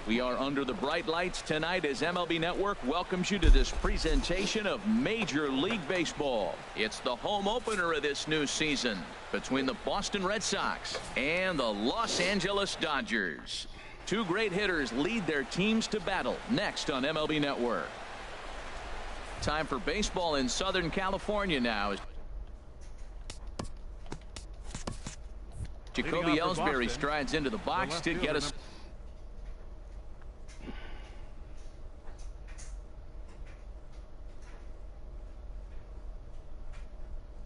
We are under the bright lights tonight as MLB Network welcomes you to this presentation of Major League Baseball. It's the home opener of this new season between the Boston Red Sox and the Los Angeles Dodgers. Two great hitters lead their teams to battle next on MLB Network. Time for baseball in Southern California now. Jacoby Ellsbury strides into the box to get us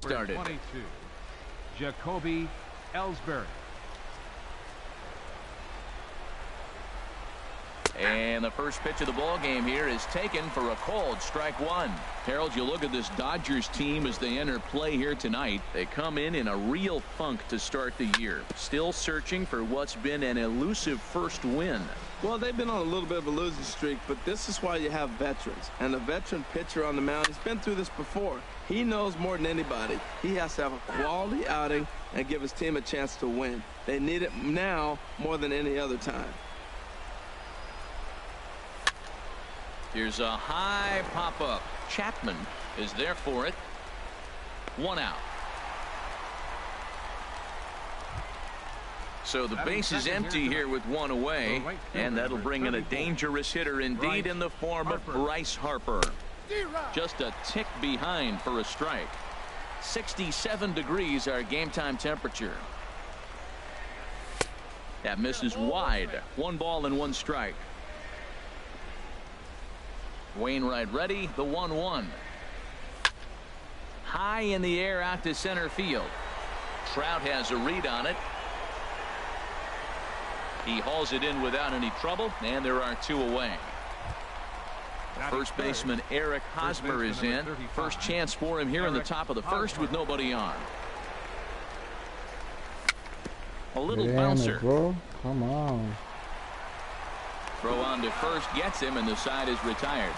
started. 22, Jacoby Ellsbury. And the first pitch of the ball game here is taken for a called strike one. Harold, you look at this Dodgers team as they enter play here tonight. They come in a real funk to start the year. Still searching for what's been an elusive first win. Well, they've been on a little bit of a losing streak, but this is why you have veterans. And a veteran pitcher on the mound, he's been through this before. He knows more than anybody. He has to have a quality outing and give his team a chance to win. They need it now more than any other time. Here's a high pop-up. Chapman is there for it. One out. So the base is empty here with one away, and that'll bring in a dangerous hitter indeed in the form of Bryce Harper. Just a tick behind for a strike. 67 degrees our game time temperature. That misses wide. 1 ball and 1 strike. Wainwright ready. The 1-1. High in the air out to center field. Trout has a read on it. He hauls it in without any trouble, and there are 2 away. First baseman Eric Hosmer is in. First chance for him here in the top of the first with nobody on. A little bouncer. Bro. Come on. Throw on to first gets him, and the side is retired.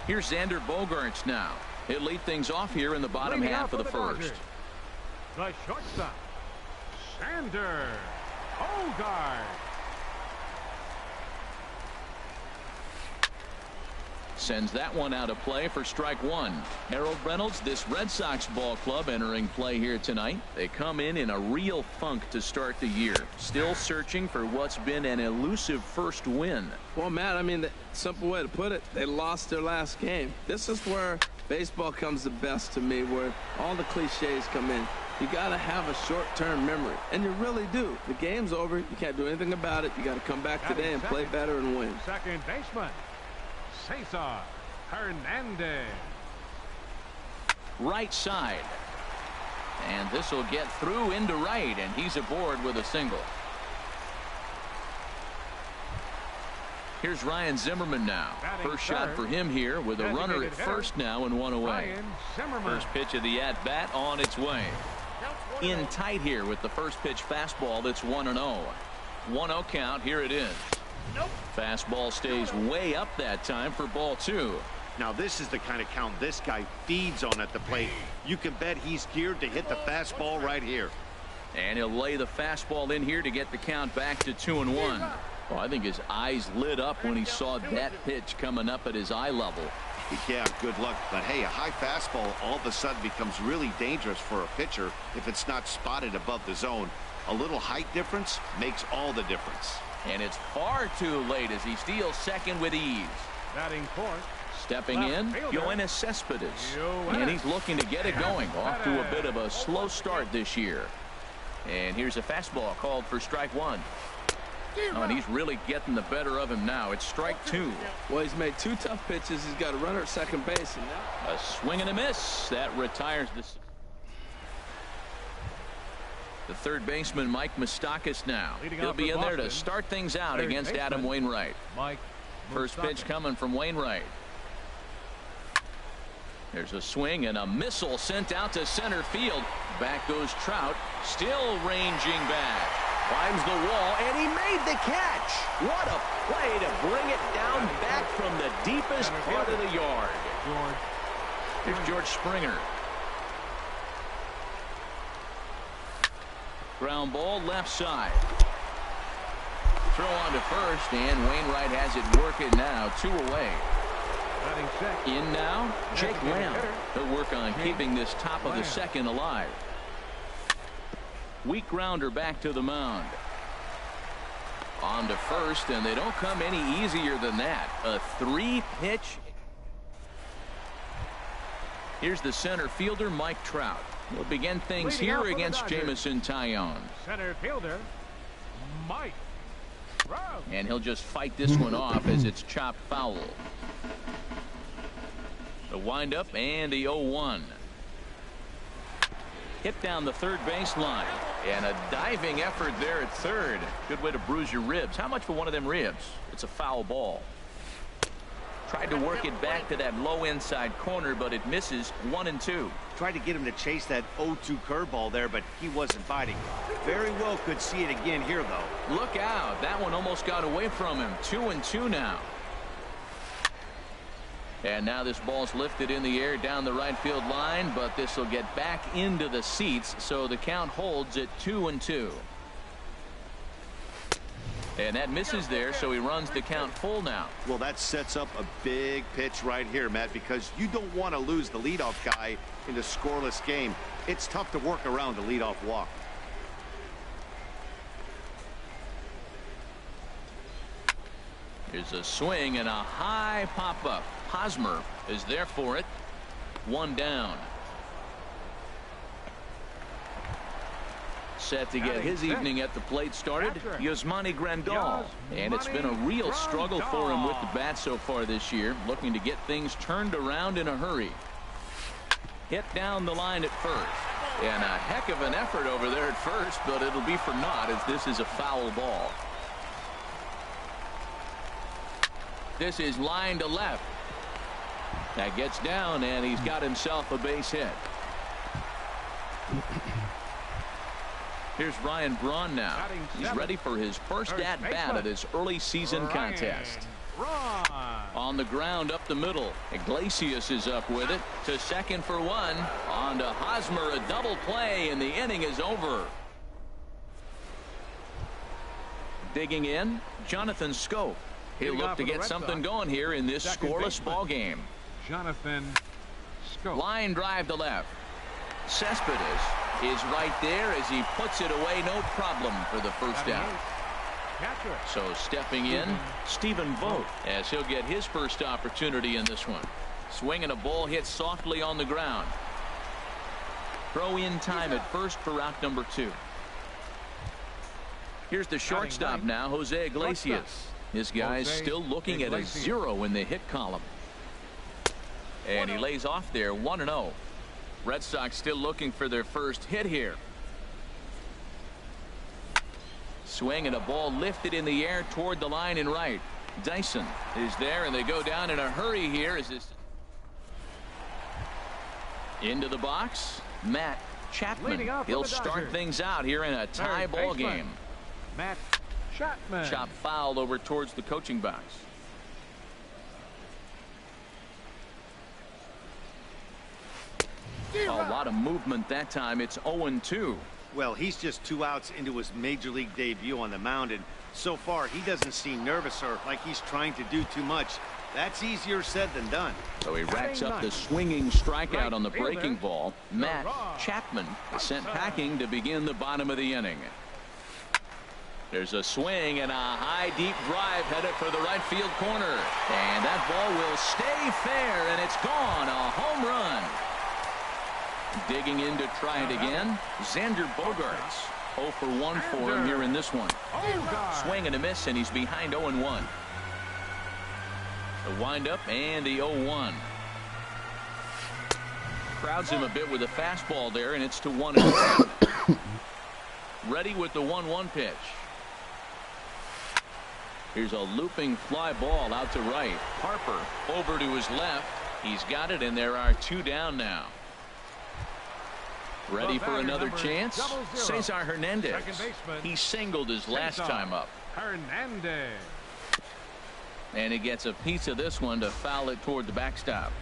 Here's Xander Bogaerts now. He'll lead things off here in the bottom half of the first. The shortstop, Xander Bogaerts. Sends that one out of play for strike one. Harold Reynolds, this Red Sox ball club entering play here tonight. They come in a real funk to start the year. Still searching for what's been an elusive first win. Well, Matt, I mean, the simple way to put it, they lost their last game. This is where baseball comes the best to me, where all the cliches come in. You got to have a short-term memory, and you really do. The game's over. You can't do anything about it. You got to come back today and play better and win. Second baseman, Cesar Hernandez. Right side. And this will get through into right, and he's aboard with a single. Here's Ryan Zimmerman now. First shot for him here with a runner at first now and 1 away. First pitch of the at-bat on its way. In tight here with the first pitch fastball that's 1-0. 1-0 count. Here it is. Fastball stays way up that time for ball 2. Now this is the kind of count this guy feeds on at the plate. You can bet he's geared to hit the fastball right here. And he'll lay the fastball in here to get the count back to 2-1. Well, I think his eyes lit up when he saw that pitch coming up at his eye level. Yeah, good luck. But hey, a high fastball all of a sudden becomes really dangerous for a pitcher if it's not spotted above the zone. A little height difference makes all the difference. And it's far too late as he steals second with ease. Batting fourth. Stepping in, Yoenis Cespedes. And he's looking to get it going. Off to a bit of a slow start this year. And here's a fastball called for strike 1. Oh, and he's really getting the better of him now. It's strike 2. Well, he's made 2 tough pitches. He's got a runner at second base. And now a swing and a miss. That retires this. The third baseman, Mike Moustakas now. He'll be in there to start things out against Adam Wainwright. First pitch coming from Wainwright. There's a swing and a missile sent out to center field. Back goes Trout, still ranging back. Climbs the wall, and he made the catch. What a play to bring it down back from the deepest part of the yard. Here's George Springer. Ground ball left side. throw on to first, and Wainwright has it working now. 2 away. In now, Jake Lamb. He'll work on keeping this top of the second alive. Weak grounder back to the mound. On to first, and they don't come any easier than that. A 3-pitch. Here's the center fielder, Mike Trout. We'll begin things here against Jameson Taillon. Center fielder, Mike Trout. And he'll just fight this one off as it's chopped foul. The windup and the 0-1. Hit down the third baseline. And a diving effort there at third. Good way to bruise your ribs. How much for one of them ribs? It's a foul ball. Tried to work it back to that low inside corner, but it misses. 1-2. Tried to get him to chase that 0-2 curveball there, but he wasn't biting. Very well could see it again here, though. Look out. That one almost got away from him. 2-2 now. And now this ball's lifted in the air down the right field line, but this will get back into the seats, so the count holds at 2-2. And that misses there, so he runs the count full now. Well, that sets up a big pitch right here, Matt, because you don't want to lose the leadoff guy in a scoreless game. It's tough to work around the leadoff walk. Here's a swing and a high pop-up. Hosmer is there for it. 1 down. Set to get his evening at the plate started, Yasmani Grandal. And it's been a real struggle for him with the bat so far this year, looking to get things turned around in a hurry. Hit down the line at first. And a heck of an effort over there at first, but it'll be for naught as this is a foul ball. This is line to left. That gets down, and he's got himself a base hit. Here's Ryan Braun now. He's ready for his first at-bat of this early season contest. On the ground up the middle. Iglesias is up with it. To second for 1. On to Hosmer, a double play, and the inning is over. Digging in, Jonathan Schoop. He'll look to get something going here in this scoreless ball game. Jonathan Schoop. Line drive to left. Cespedes is right there as he puts it away, no problem for the first out. So stepping in, Stephen Vogt, as he'll get his first opportunity in this one. Swinging a ball hit softly on the ground. Throw in time at first for out number 2. Here's the shortstop now, Jose Iglesias. His guy's still looking at a 0 in the hit column. And he lays off there, 1-0. Red Sox still looking for their first hit here. Swing and a ball lifted in the air toward the line and right. Dyson is there, and they go down in a hurry here. Is this into the box? Matt Chapman. He'll start things out here in a tie ball game. Matt Chapman. Chop foul over towards the coaching box. A lot of movement that time. It's 0-2. Well, he's just 2 outs into his major league debut on the mound, and so far he doesn't seem nervous or like he's trying to do too much. That's easier said than done. So he racks up the swinging strikeout on the breaking ball. Matt Chapman sent packing to begin the bottom of the inning. There's a swing and a high deep drive headed for the right field corner, and that ball will stay fair, and it's gone. A home run. Digging in to try it again, Xander Bogaerts. 0 for 1 for him here in this one. Swing and a miss, and he's behind 0-1. The windup and the 0-1. Crowds him a bit with a fastball there, and it's to 1-2. Ready with the 1-1 pitch. Here's a looping fly ball out to right. Harper over to his left. He's got it, and there are 2 down now. Ready for another chance? Cesar Hernandez. He singled his last time up. Hernandez. And he gets a piece of this one to foul it toward the backstop.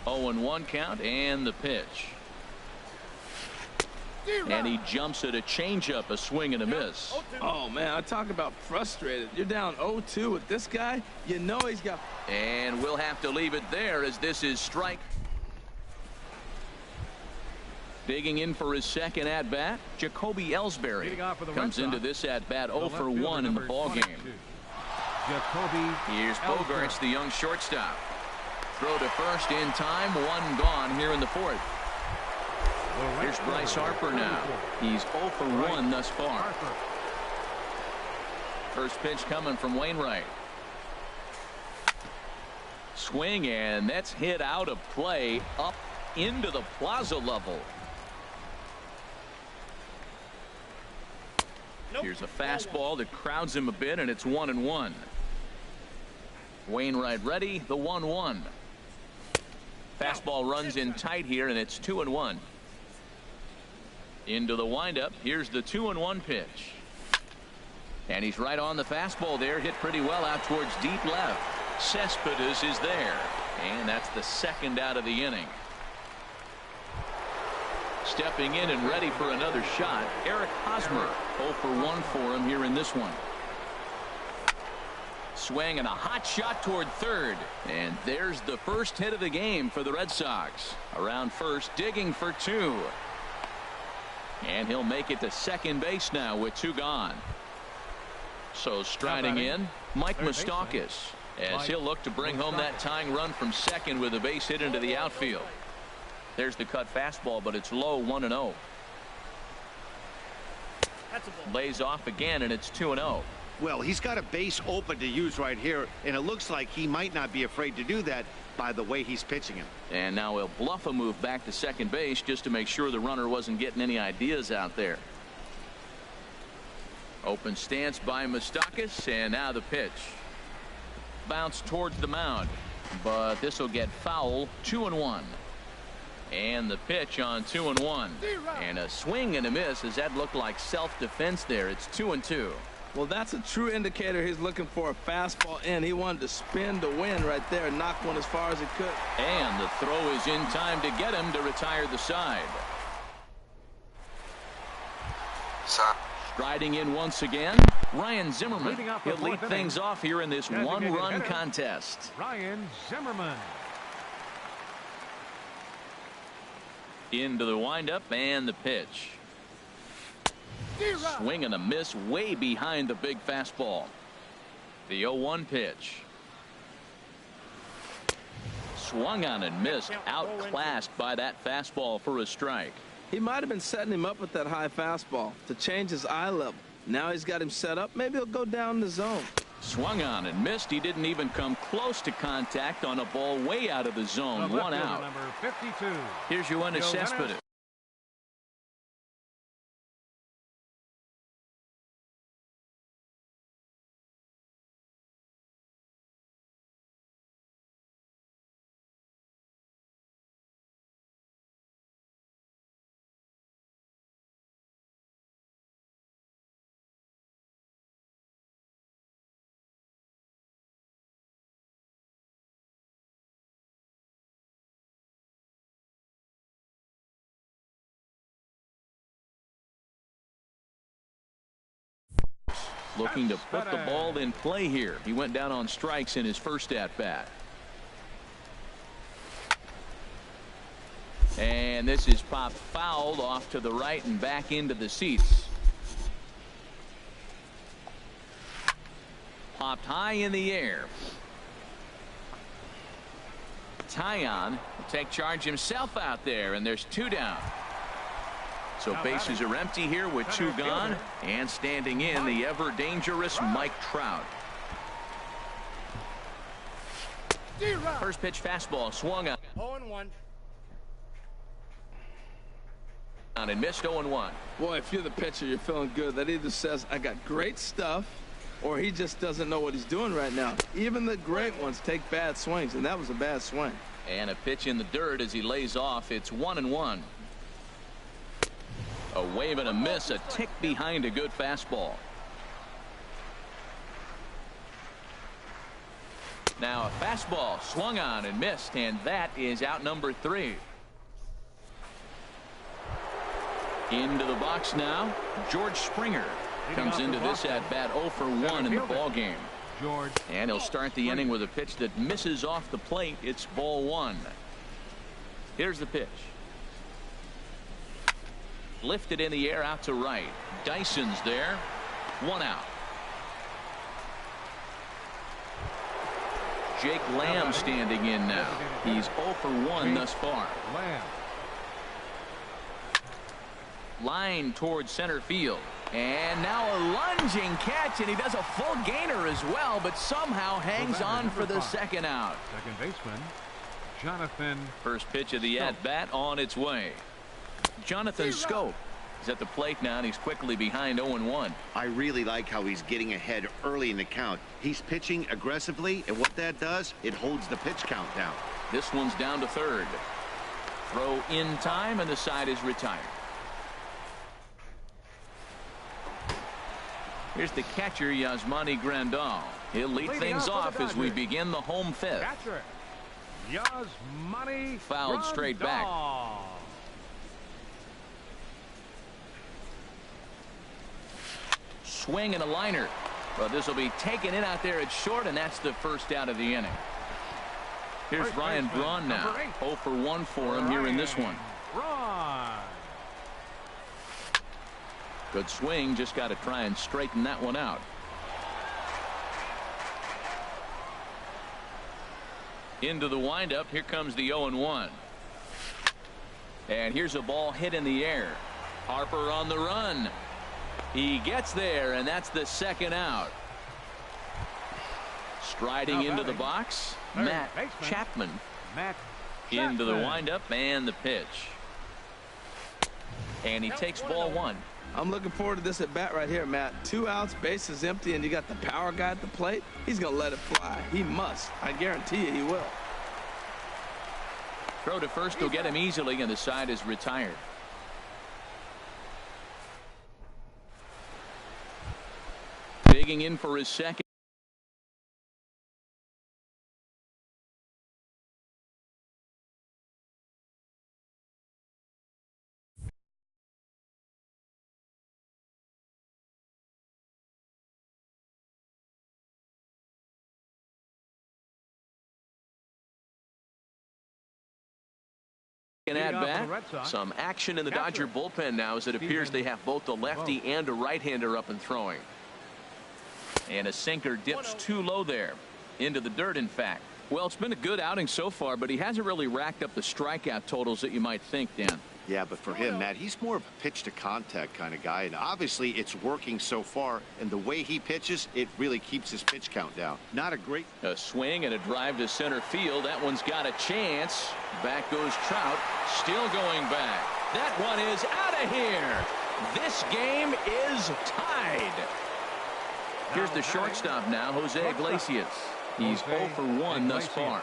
0-1 count and the pitch. And he jumps at a changeup, a swing and a miss. Oh, man, I talk about frustrated. You're down 0-2 with this guy. You know he's got... And we'll have to leave it there as this is strike. Digging in for his second at-bat, Jacoby Ellsbury comes into this at-bat 0 for 1 in the ballgame. Here's Bogarts, the young shortstop. Throw to first in time, one gone here in the fourth. Here's Bryce Harper now. He's 0 for 1 thus far. First pitch coming from Wainwright. Swing, and that's hit out of play up into the plaza level. Here's a fastball that crowds him a bit, and it's 1-1. Wainwright ready, the 1-1. Fastball runs in tight here, and it's 2-1. Into the windup. Here's the 2-1 pitch. And he's right on the fastball there. Hit pretty well out towards deep left. Cespedes is there. And that's the second out of the inning. Stepping in and ready for another shot, Eric Hosmer. 0 for 1 for him here in this one. Swing and a hot shot toward third. And there's the first hit of the game for the Red Sox. Around first, digging for 2. And he'll make it to second base now with 2 gone. So striding in, Mike Moustakas, as he'll look to bring home that tying run from second with a base hit into the outfield. There's the cut fastball, but it's low, 1-0. Lays off again, and it's 2-0. Well, he's got a base open to use right here, and it looks like he might not be afraid to do that by the way he's pitching him. And now he'll bluff a move back to second base just to make sure the runner wasn't getting any ideas out there. Open stance by Moustakas, and now the pitch. Bounce towards the mound, but this will get foul. 2-1. And the pitch on 2-1. And a swing and a miss, as that looked like self-defense there. It's 2-2. Well, that's a true indicator. He's looking for a fastball in. He wanted to spin to win right there, knock one as far as he could. And the throw is in time to get him to retire the side. Striding in once again, Ryan Zimmerman. He'll lead things off here in this one-run contest. Ryan Zimmerman. Into the windup and the pitch. Swing and a miss way behind the big fastball. The 0-1 pitch. Swung on and missed, outclassed by that fastball for a strike. He might have been setting him up with that high fastball to change his eye level. Now he's got him set up. Maybe he'll go down the zone. Swung on and missed. He didn't even come close to contact on a ball way out of the zone. 1 out. Number 52. Here's Yoenis Cespedes. Looking to put the ball in play here. He went down on strikes in his first at-bat. And this is popped fouled off to the right and back into the seats. Popped high in the air. Tyon will take charge himself out there, and there's 2 down. So bases are empty here with 2 gone, and standing in the ever dangerous Mike Trout. First pitch fastball swung on. 0-1. And missed. 0-1. Boy, if you're the pitcher, you're feeling good. That either says I got great stuff, or he just doesn't know what he's doing right now. Even the great ones take bad swings, and that was a bad swing. And a pitch in the dirt as he lays off. It's 1-1. A wave and a miss, a tick behind a good fastball. Now a fastball swung on and missed, and that is out number 3. Into the box now. George Springer comes into this at bat 0 for 1 in the ball game. George. And he'll start the inning with a pitch that misses off the plate. It's ball 1. Here's the pitch. Lifted in the air out to right. Dyson's there. 1 out. Jake Lamb standing in now. He's 0 for 1 thus far. Lamb. Line towards center field. And now a lunging catch, and he does a full gainer as well, but somehow hangs on for the 2nd out. Second baseman, Jonathan. First pitch of the at-bat on its way. Jonathan Scope is at the plate now, and he's quickly behind 0-1. I really like how he's getting ahead early in the count. He's pitching aggressively, and what that does, it holds the pitch count down. This one's down to 3rd. Throw in time, and the side is retired. Here's the catcher, Yasmani Grandal. He'll lead things off as we begin the home 5th. Catcher, Yasmani Fouled straight back. Swing and a liner. But this will be taken in out there at short, and that's the 1st out of the inning. Here's Ryan Braun now. 0 for 1 for him here in this one. Braun. Good swing, just got to try and straighten that one out. Into the windup, here comes the 0-1. And here's a ball hit in the air. Harper on the run. He gets there, and that's the 2nd out. Striding into the box, Matt Chapman. Into the windup and the pitch. And he takes ball 1. I'm looking forward to this at bat right here, Matt. 2 outs, bases empty, and you got the power guy at the plate. He's going to let it fly. He must. I guarantee you he will. Throw to first will get him easily, and the side is retired. Digging in for his 2nd. At bat, some action in the Dodger bullpen now as it appears they have both the lefty and a right-hander up and throwing. And a sinker dips too low there. Into the dirt, in fact. Well, it's been a good outing so far, but he hasn't really racked up the strikeout totals that you might think, Dan. Yeah, but for him, Matt, he's more of a pitch-to-contact kind of guy, and obviously it's working so far, and the way he pitches, it really keeps his pitch count down. Not a great... A swing and a drive to center field. That one's got a chance. Back goes Trout, still going back. That one is out of here. This game is tied. Here's the shortstop now, Jose Iglesias. He's 0 for 1 thus far.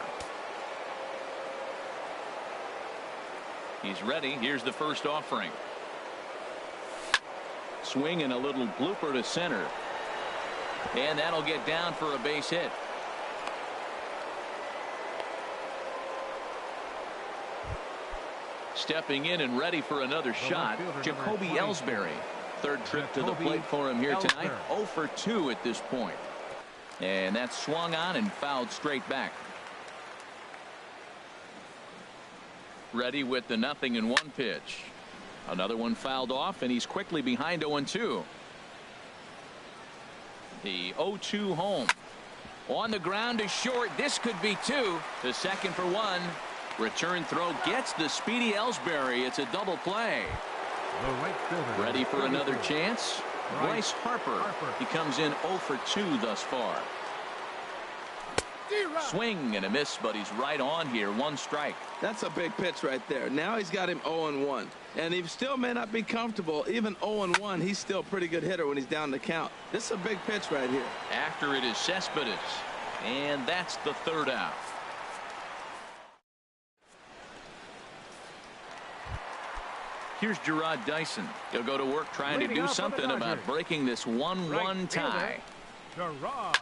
He's ready. Here's the first offering. Swing and a little blooper to center. And that'll get down for a base hit. Stepping in and ready for another shot, Jacoby Ellsbury. 3rd trip to the plate for him here tonight. 0 for 2 at this point. And that's swung on and fouled straight back. Ready with the 0-1 pitch. Another one fouled off, and he's quickly behind 0-2. The 0-2 home. On the ground to short. This could be 2. The 2nd for 1. Return throw gets the speedy Ellsbury. It's a double play. Ready for another chance. Bryce Harper. He comes in 0 for 2 thus far. Swing and a miss, but he's right on here. 1 strike. That's a big pitch right there. Now he's got him 0-1. And he still may not be comfortable. Even 0-1, he's still a pretty good hitter when he's down the count. This is a big pitch right here. After it is Cespedes. And that's the 3rd out. Here's Gerard Dyson. He'll go to work trying to do something about breaking this 1-1 tie. Gerard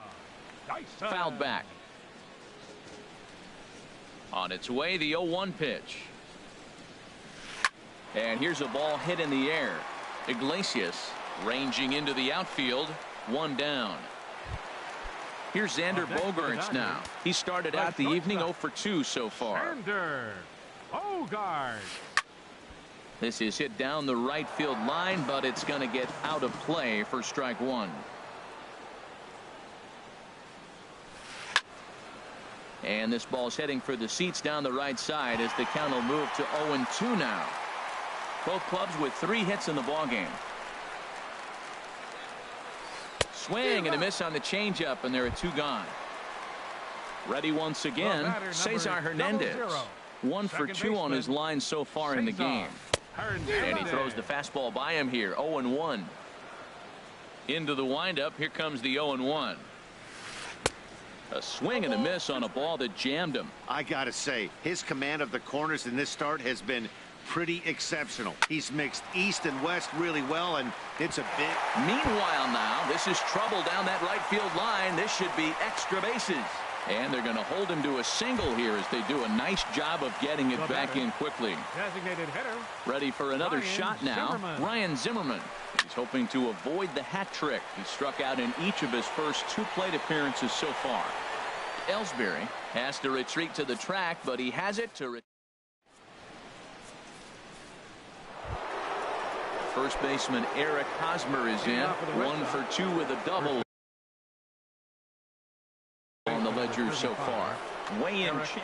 Dyson. Fouled back. On its way, the 0-1 pitch. And here's a ball hit in the air. Iglesias ranging into the outfield. One down. Here's Xander Bogaerts now. He started out the evening 0 for 2 so far. Xander Bogaerts. This is hit down the right field line, but it's going to get out of play for strike one. And this ball's heading for the seats down the right side as the count will move to 0-2 now. Both clubs with 3 hits in the ballgame. Swing and a miss on the changeup, and there are 2 gone. Ready once again, Cesar Hernandez. 1 for 2 on his line so far in the game. And he throws the fastball by him here. 0-1. Into the windup. Here comes the 0-1. A swing and a miss on a ball that jammed him. I gotta say, his command of the corners in this start has been pretty exceptional. He's mixed east and west really well, and it's a bit. Meanwhile now, this is trouble down that right field line. This should be extra bases. And they're going to hold him to a single here as they do a nice job of getting it back in quickly. Designated hitter. Ready for another Ryan shot now. Zimmerman. Ryan Zimmerman. He's hoping to avoid the hat trick. He struck out in each of his first 2 plate appearances so far. Ellsbury has to retreat to the track, but he has it to. First baseman Eric Hosmer is in. 1 for 2 with a double on the ledger so far. Wei-Yin Chen.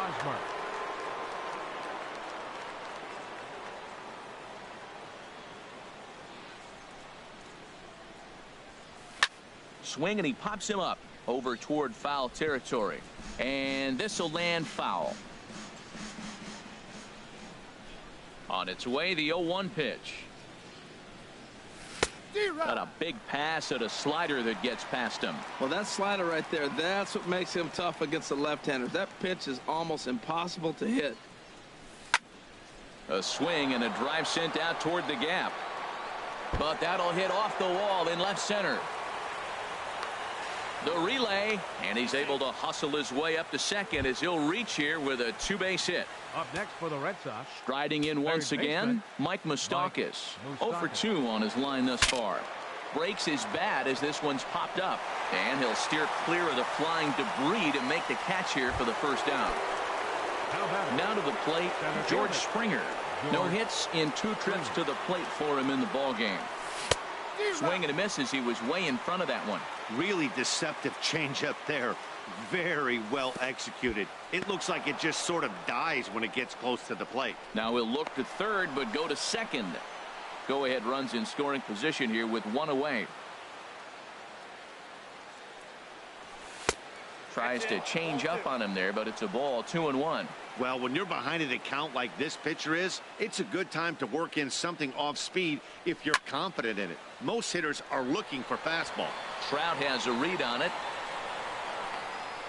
Hosmer. Swing, and he pops him up over toward foul territory. And this will land foul. On its way, the 0-1 pitch. Got a big pass at a slider that gets past him. Well, that slider right there, that's what makes him tough against the left-handers. That pitch is almost impossible to hit. A swing and a drive sent out toward the gap. But that'll hit off the wall in left center. The relay, and he's able to hustle his way up to second as he'll reach here with a two-base hit. Up next for the Red Sox. Striding in once again, Mike Moustakas. 0 for 2 on his line thus far. Breaks his bat as this one's popped up. And he'll steer clear of the flying debris to make the catch here for the first down. Now to the plate, George Springer. No hits in 2 trips to the plate for him in the ballgame. Swing and a miss as he was way in front of that one. Really deceptive changeup there. Very well executed. It looks like it just sort of dies when it gets close to the plate. Now he'll look to third but go to second. Go ahead runs in scoring position here with 1 away. Tries to change up on him there, but it's a ball. 2-1. Well, when you're behind an account like this pitcher is, it's a good time to work in something off speed if you're confident in it. Most hitters are looking for fastball. Trout has a read on it.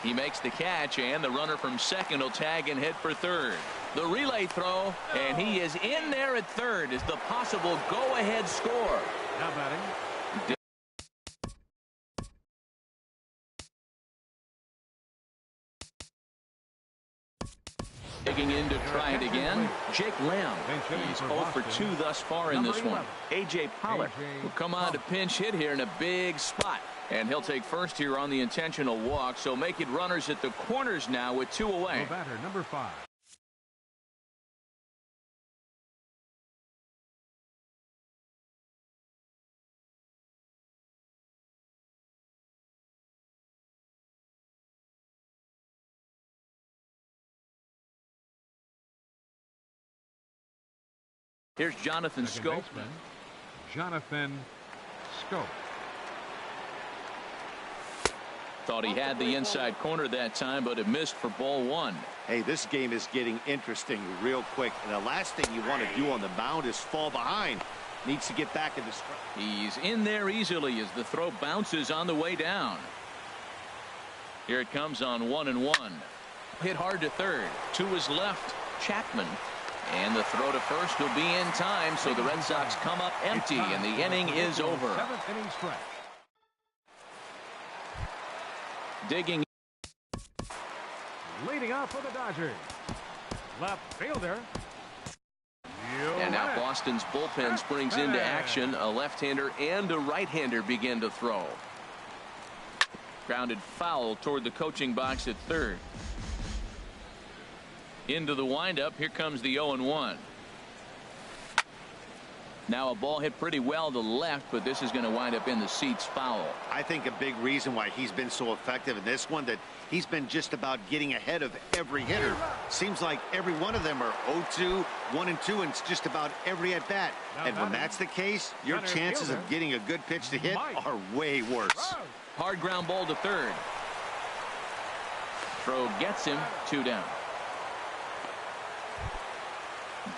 He makes the catch, and the runner from second will tag and head for third. The relay throw, and he is in there at third as the possible go-ahead score. Now batting. Digging in to try it again, Jake Lamb. He's 0 for 2 thus far in this one. A.J. Pollock will come on to pinch hit here in a big spot. And he'll take first here on the intentional walk, so make it runners at the corners now with 2 away. The batter, number 5. Here's Jonathan Scope. Jonathan Scope. Thought he had the inside corner that time, but it missed for ball 1. Hey, this game is getting interesting real quick. And the last thing you want to do on the mound is fall behind. Needs to get back in the strike. He's in there easily as the throw bounces on the way down. Here it comes on 1-1. Hit hard to third. To his left, Chapman. And the throw to first will be in time, so the Red Sox come up empty, and the inning is over. 7th inning stretch. Digging. Leading off for the Dodgers. Left fielder. And now Boston's bullpen springs into action. A left-hander and a right-hander begin to throw. Grounded foul toward the coaching box at third. Into the windup. Here comes the 0-1. Now a ball hit pretty well to left, but this is going to wind up in the seats foul. I think a big reason why he's been so effective in this one, that he's been just about getting ahead of every hitter. Seems like every one of them are 0-2, 1-2, and it's just about every at bat. And when that's the case, your chances of getting a good pitch to hit are way worse. Hard ground ball to third. Throw gets him. 2 down.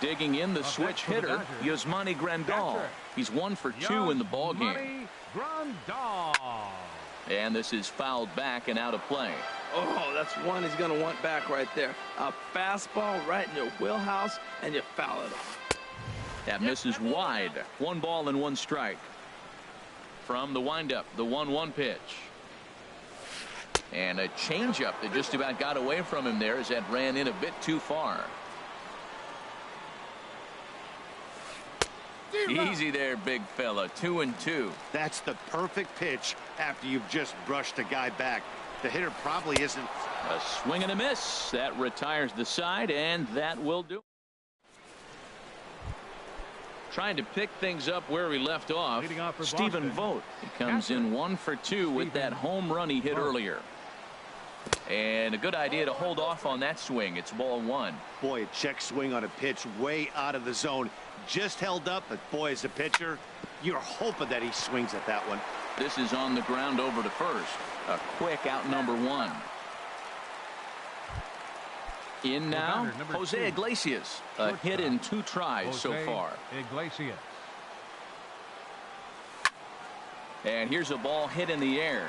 Digging in the switch hitter, Yasmani Grandal. He's 1 for 2 in the ball game. And this is fouled back and out of play. Oh, that's one he's going to want back right there. A fastball right in your wheelhouse, and you foul it off. That misses wide. 1 ball and 1 strike. From the windup, the 1-1 pitch. And a changeup that just about got away from him there as that ran in a bit too far. Easy there, big fella. 2-2. That's the perfect pitch after you've just brushed a guy back. The hitter probably isn't. A swing and a miss. That retires the side, and that will do. Trying to pick things up where we left off. Stephen Vogt. He comes in 1 for 2 with that home run he hit earlier. And a good idea to hold off on that swing. It's ball one. Boy, a check swing on a pitch way out of the zone. Just held up, but boy, as a pitcher, you're hoping that he swings at that one. This is on the ground over to first. A quick out number one. In now, Jose Iglesias. A hit in 2 tries so far. Iglesias. And here's a ball hit in the air.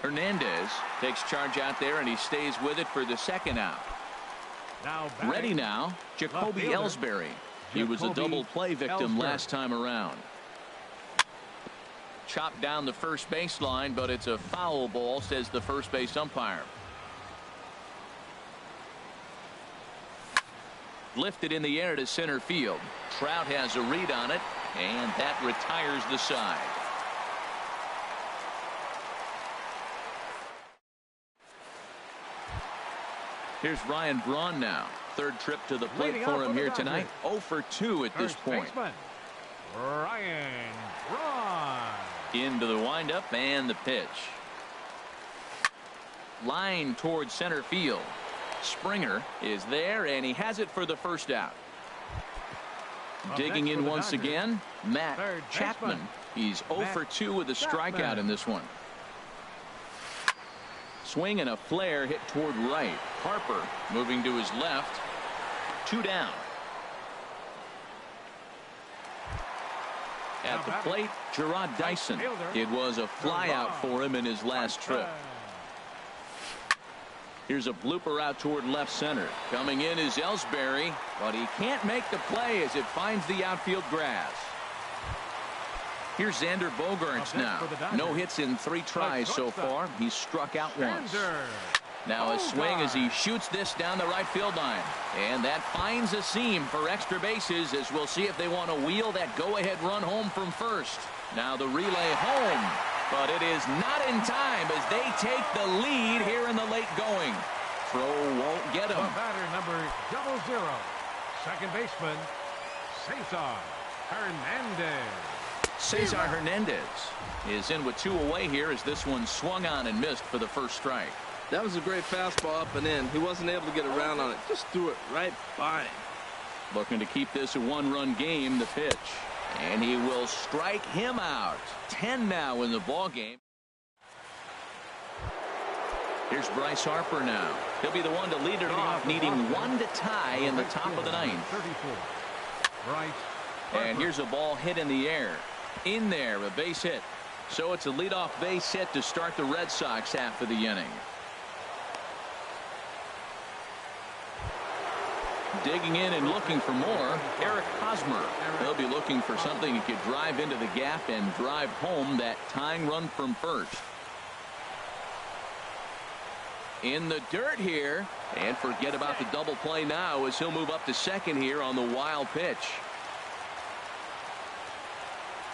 Hernandez takes charge out there, and he stays with it for the second out. Ready now, Jacoby Ellsbury. He was a double play victim last time around. Chopped down the first baseline, but it's a foul ball, says the first base umpire. Lifted in the air to center field. Trout has a read on it, and that retires the side. Here's Ryan Braun now. Third trip to the plate for him here tonight. 0 for 2 at this point. Ryan Braun. Into the windup and the pitch. Line towards center field. Springer is there, and he has it for the first out. Digging in once again, Matt Chapman. He's 0 for 2 with a strikeout in this one. Swing and a flare hit toward right. Harper moving to his left. 2 down. At the plate, Gerard Dyson. It was a fly out for him in his last trip. Here's a blooper out toward left center. Coming in is Ellsbury, but he can't make the play as it finds the outfield grass. Here's Xander Bogaerts now. No hits in 3 tries so far. He's struck out once. Now a swing as he shoots this down the right field line. And that finds a seam for extra bases, as we'll see if they want to wheel that go-ahead run home from first. Now the relay home, but it is not in time as they take the lead here in the late going. Throw won't get him. The batter number 00, second baseman, Cesar Hernandez. Cesar Hernandez is in with 2 away here as this one swung on and missed for the first strike. That was a great fastball up and in. He wasn't able to get around on it. Just threw it right by him. Looking to keep this a 1-run game. The pitch, and he will strike him out. 10 now in the ball game. Here's Bryce Harper now. He'll be the one to lead it off, needing 1 to tie in the top of the 9th. 34. Bryce Harper. And here's a ball hit in the air. In there, a base hit. So it's a leadoff base hit to start the Red Sox half of the inning. Digging in and looking for more, Eric Hosmer. He'll be looking for something he could drive into the gap and drive home that tying run from first. In the dirt here, and forget about the double play now as he'll move up to second here on the wild pitch.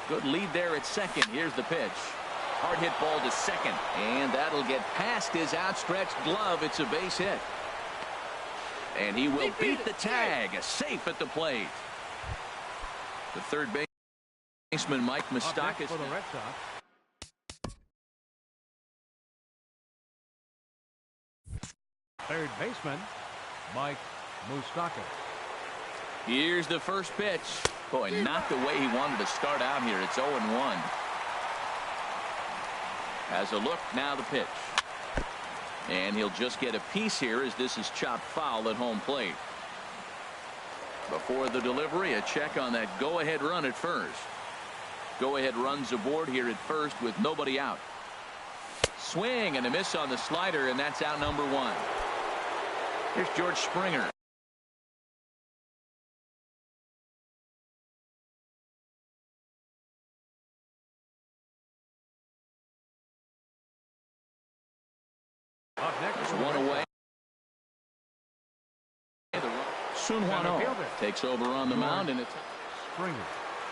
Good lead there at second. Here's the pitch. Hard hit ball to second, and that'll get past his outstretched glove. It's a base hit. And he will beat the tag. Safe at the plate. The third baseman, Mike Moustakas. For the Red Sox. Third baseman, Mike Moustakas. Here's the first pitch. Boy, not the way he wanted to start out here. It's 0-1. Has a look, now the pitch. And he'll just get a piece here as this is chopped foul at home plate. Before the delivery, a check on that go-ahead run at first. Go-ahead runs aboard here at first with nobody out. Swing and a miss on the slider, and that's out number 1. Here's George Springer. There's 1 away. Sun Hwan-Oh takes over on the mound, and it's Springer.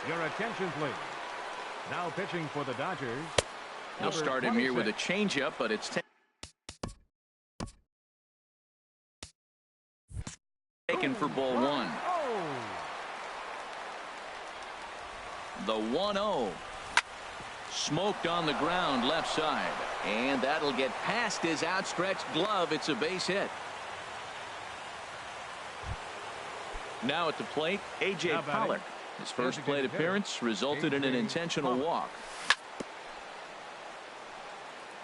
Your attention, please. Now pitching for the Dodgers. They'll start him here with a changeup, but it's taken for ball 1. The 1-0. Smoked on the ground left side. And that'll get past his outstretched glove. It's a base hit. Now at the plate, A.J. Pollock. His first plate appearance resulted in an intentional walk.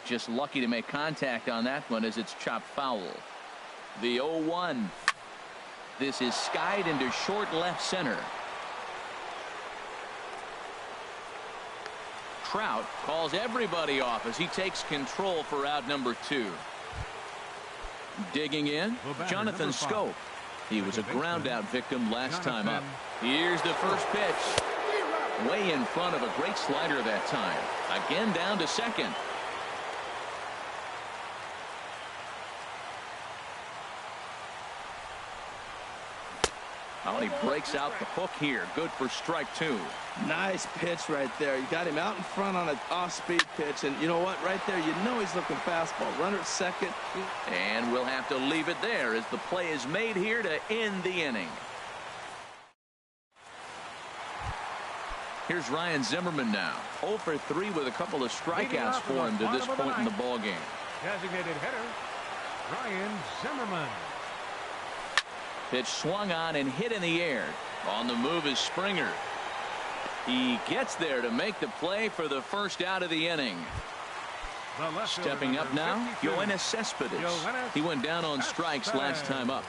Just lucky to make contact on that one as it's chopped foul. The 0-1. This is skied into short left center. Trout calls everybody off as he takes control for out number 2. Digging in, Jonathan Scope. He was a ground out victim last time up. Here's the first pitch. Way in front of a great slider that time. Again down to second. Oh, he breaks out the hook here. Good for strike 2. Nice pitch right there. You got him out in front on an off-speed pitch, and you know what? Right there, you know he's looking fastball. Runner at second. And we'll have to leave it there as the play is made here to end the inning. Here's Ryan Zimmerman now. 0 for 3 with a couple of strikeouts for him to this point in the ballgame. Designated hitter, Ryan Zimmerman. Pitch swung on and hit in the air. On the move is Springer. He gets there to make the play for the first out of the inning. Stepping up now, Yoenis Cespedes. He went down on strikes last time up.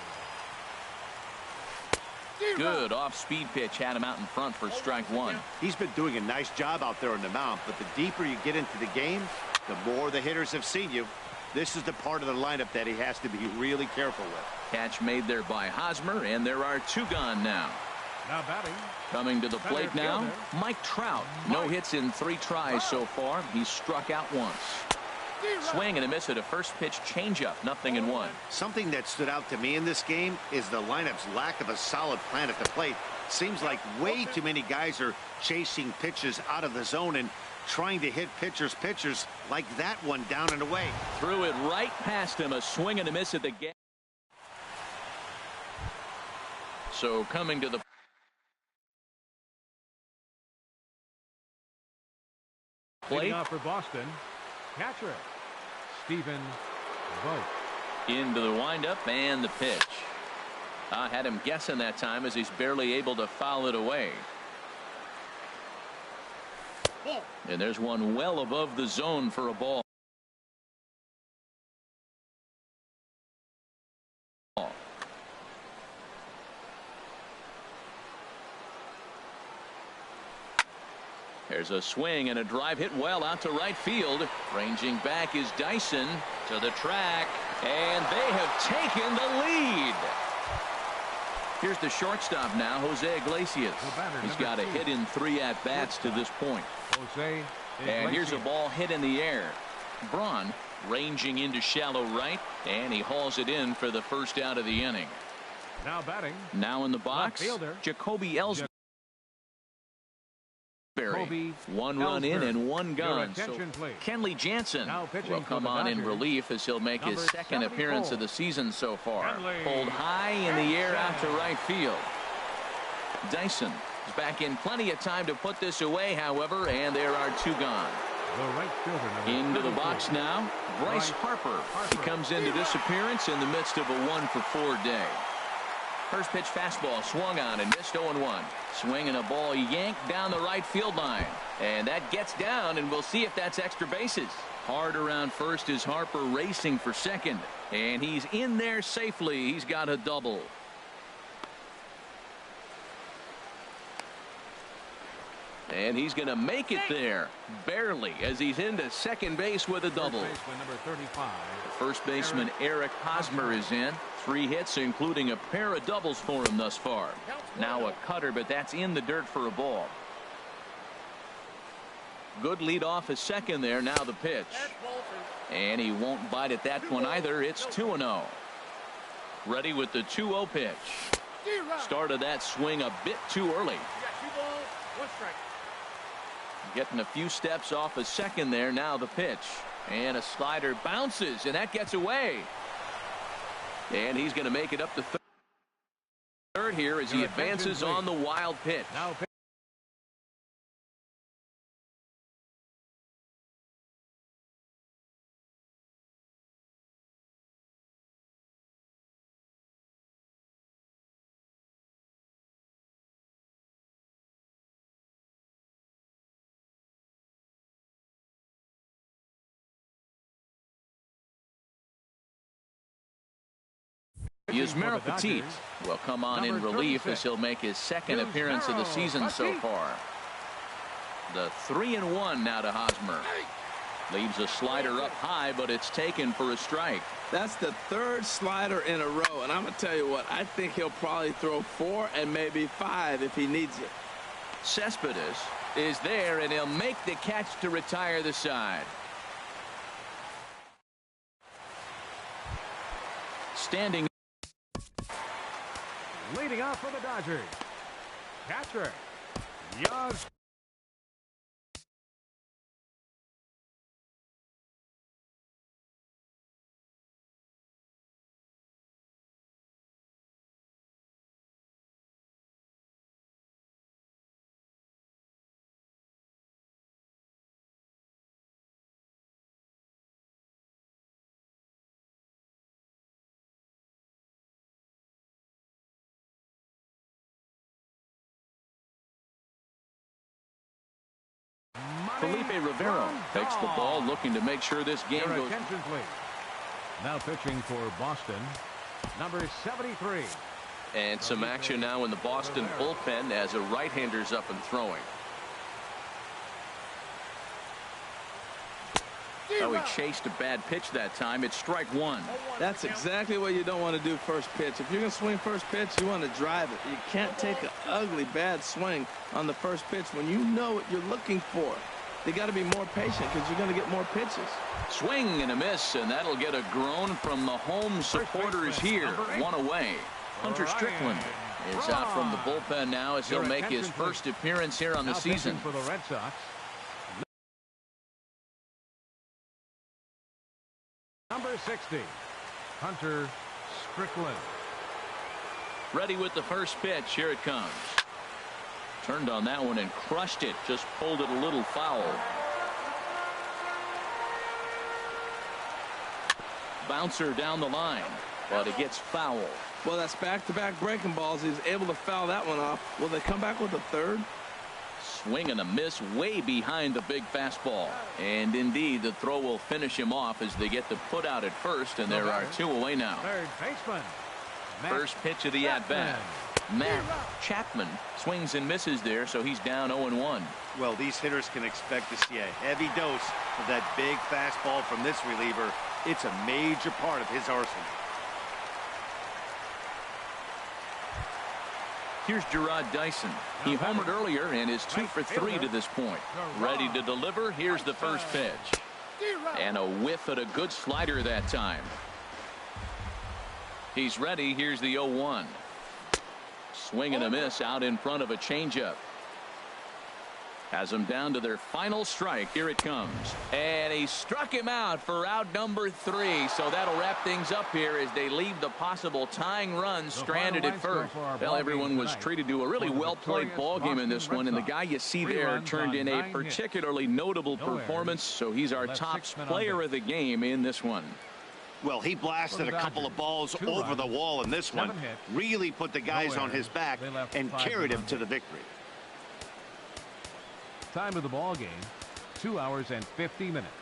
Good off-speed pitch had him out in front for strike 1. He's been doing a nice job out there on the mound, but the deeper you get into the game, the more the hitters have seen you. This is the part of the lineup that he has to be really careful with. Catch made there by Hosmer, and there are 2 gone now. Now batting. Coming to the plate now, Mike Trout. No hits in 3 tries so far. He's struck out once. Swing and a miss at a first pitch changeup. 0-1. Something that stood out to me in this game is the lineup's lack of a solid plan at the plate. Seems like way too many guys are chasing pitches out of the zone and trying to hit pitchers like that one down and away. Threw it right past him. A swing and a miss at the gap. So coming to the plate. Off for Boston, catcher Stephen Vogt. Into the windup and the pitch. I had him guessing that time as he's barely able to foul it away. And there's one well above the zone for a ball. There's a swing and a drive hit well out to right field. Ranging back is Dyson to the track, and they have taken the lead. Here's the shortstop now, Jose Iglesias. He's got a hit in 3 at-bats to this point. And here's a ball hit in the air. Braun ranging into shallow right, and he hauls it in for the first out of the inning. Now batting. Now in the box, Jacoby Ellsbury. 1 run in and 1 gone. So Kenley Jansen will come on in relief as he'll make his second appearance of the season so far. Pulled high in the air out to right field. Dyson is back in plenty of time to put this away, however, and there are 2 gone. Into the box now, Bryce Harper. He comes into this appearance in the midst of a 1 for 4 day. First pitch fastball swung on and missed. 0-1. Swinging a ball yanked down the right field line, and that gets down, and we'll see if that's extra bases. Hard around first is Harper racing for second, and he's in there safely. He's got a double. And he's going to make it there, barely, as he's into second base with a double. First baseman Eric Hosmer is in. 3 hits, including a pair of doubles for him thus far. Now a cutter, but that's in the dirt for a ball. Good lead off at second there. Now the pitch. And he won't bite at that one either. It's 2-0. Ready with the 2-0 pitch. Started that swing a bit too early. Getting a few steps off a second there. Now the pitch. And a slider bounces, and that gets away. And he's going to make it up to third here as he advances on the wild pitch. Yusmeiro Petit will come on in relief as he'll make his second appearance of the season so far. The 3-1 now to Hosmer. Leaves a slider up high, but it's taken for a strike. That's the third slider in a row, and I'm going to tell you what, I think he'll probably throw 4 and maybe 5 if he needs it. Cespedes is there, and he'll make the catch to retire the side. Standing. Leading off for the Dodgers, catcher Yaz. Felipe Rivero takes the ball, looking to make sure this game goes. Attention, please. Now pitching for Boston, number 73. And some action now in the Boston bullpen as a right-hander's up and throwing. Oh, he chased a bad pitch that time. It's strike 1. That's exactly what you don't want to do first pitch. If you're going to swing first pitch, you want to drive it. You can't take an ugly, bad swing on the first pitch when you know what you're looking for. They got to be more patient because you're going to get more pitches. Swing and a miss, and that'll get a groan from the home supporters here. 1 away. Hunter Strickland is out from the bullpen now as he'll make his first appearance here on the season. For the Red Sox, number 60, Hunter Strickland. Ready with the first pitch. Here it comes. Turned on that one and crushed it. Just pulled it a little foul. Bouncer down the line, but it gets foul. Well, that's back-to-back breaking balls. He's able to foul that one off. Will they come back with a third? Swing and a miss way behind the big fastball. And indeed, the throw will finish him off as they get the put out at first, and there are 2 away now. Third baseman, First pitch of the at-bat. Matt Chapman swings and misses there, so he's down 0-1. Well, these hitters can expect to see a heavy dose of that big fastball from this reliever. It's a major part of his arsenal. Here's Gerard Dyson. He homered earlier and is 2 for 3 to this point. Ready to deliver. Here's the first pitch. And a whiff at a good slider that time. He's ready. Here's the 0-1. Swing and a miss out in front of a changeup. Has them down to their final strike. Here it comes. And he struck him out for out number 3. So that'll wrap things up here as they leave the possible tying run stranded at first. Well, everyone was treated to a really well-played ball game in this one. And the guy you see there turned in a particularly notable performance. So he's our top player of the game in this one. Well, he blasted a couple of balls over the wall in this one. Really put the guys on his back and carried him to the victory. Time of the ball game, 2 hours and 50 minutes.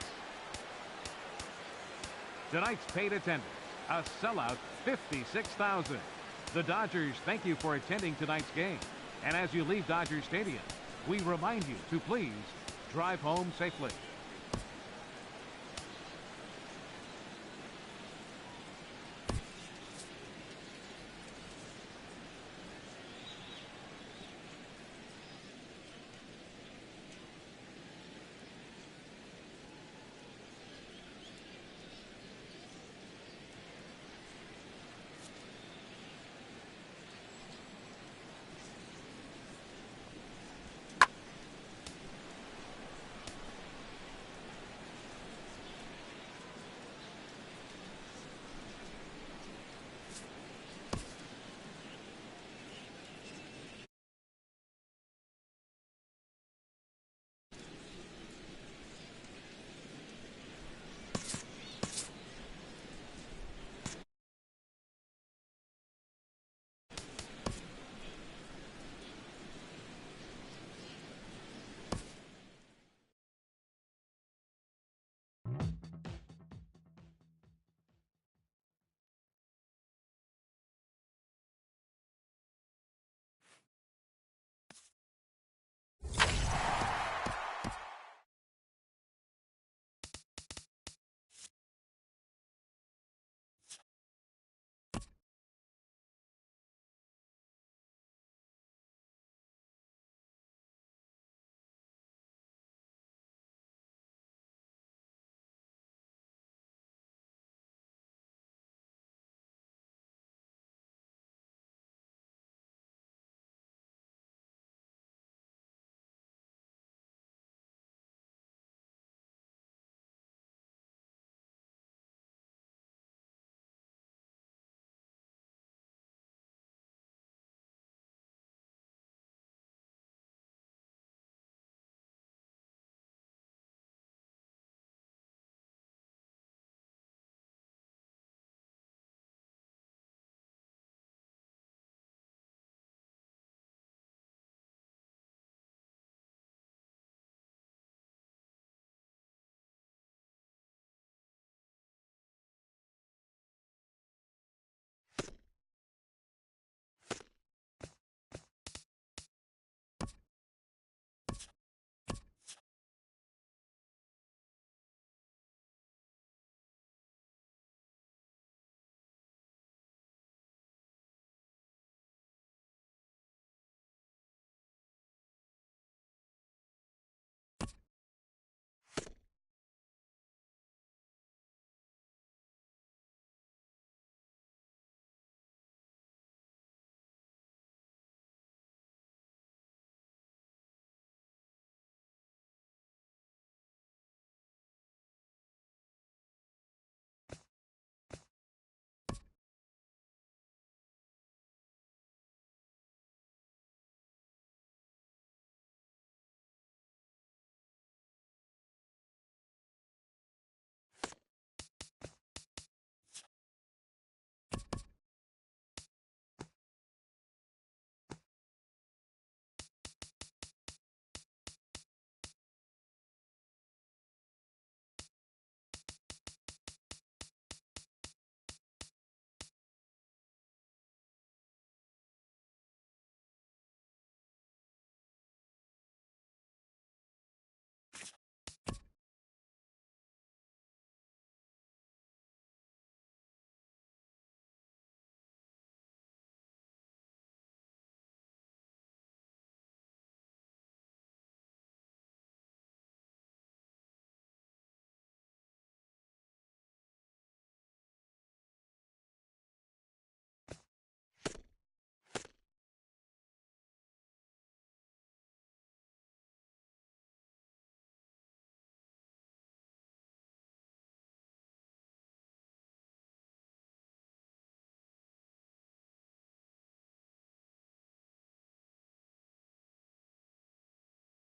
Tonight's paid attendance, a sellout 56,000. The Dodgers thank you for attending tonight's game. And as you leave Dodger Stadium, we remind you to please drive home safely.